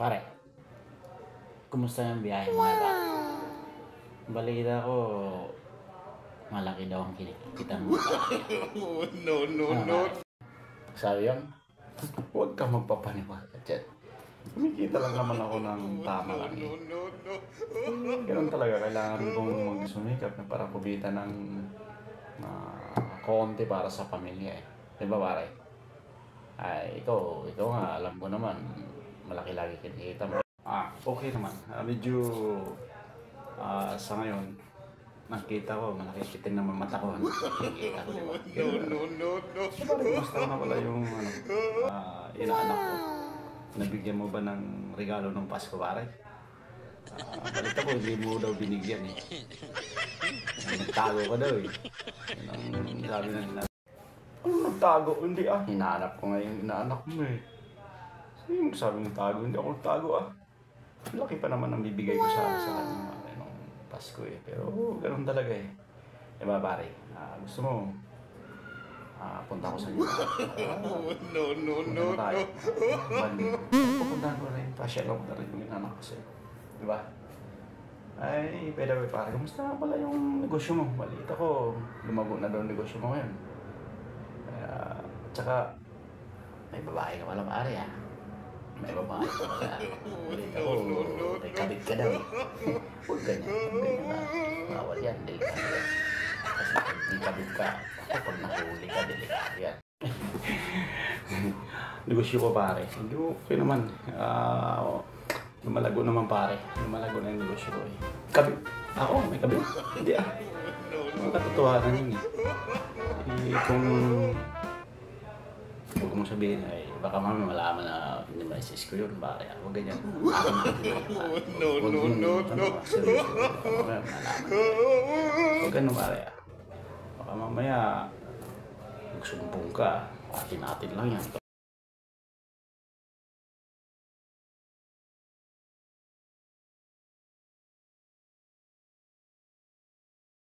Pare, kumusta yung biyahe mo nga ba? Balita ko, malaki daw ang kinikita mo. No. Sabi yun, huwag ka magpapaniwala dyan. Kumikita lang naman ako ng tama lang eh. Ganun talaga, kailangan kong magsumikap na para kumita ng konti para sa pamilya eh. Diba pare? Ay, ikaw nga, alam ko naman, malaki lagi kinikita mo. Okay naman. Medyo sa ngayon, nakita ko, malaki kitin naman mata ko. Nakikita ko, diba? No. Basta na pala yung inaanak ko. Nabigyan mo ba ng regalo ng Pasko, pare? Balita ko, hindi mo daw binigyan eh. Nagtago ka daw eh. Yun ang sabi na nila. Ano nagtago? Hindi ah. Hinahanap ko nga yung inaanak mo eh. Sino sabi ng tago? Hindi ako nagtago ah. Laki pa naman ang bibigay ko sa kanya nung Pasko eh. Pero ganun talaga eh. Diba pare? Gusto mo? Punta ko sa inyo. No. Tayo. Pupuntahan ko rin. Pasyal ako na rin yung inanak ko sa'yo. Diba? Ay, by the way pare, kumusta nga pala yung negosyo mo? Balita ko, lumago na daw ang negosyo mo ngayon. Tsaka, may babae ka pala pare ah. May babae ka pala. Balita ko, may kabit ka daw. Huwag ganyan ba? Bawal yan, delikado yan. Kasi pag may kabit ka, pag nahuli ka, delikado yan. Negosyo ko pare. Hindi okay naman. Lumalago naman pare. Lumalago na yung negosyo ko eh. Kabit? Ako? May kabit? Hindi ah. Mga katotohanan yun eh. Kung huwag mo sabihin ay baka mami malaman na hindi ma-assist ko yun pare. Huwag ganyan. No. Huwag ganun pare. Baka mamaya magsumpong ka. Atin lang yan.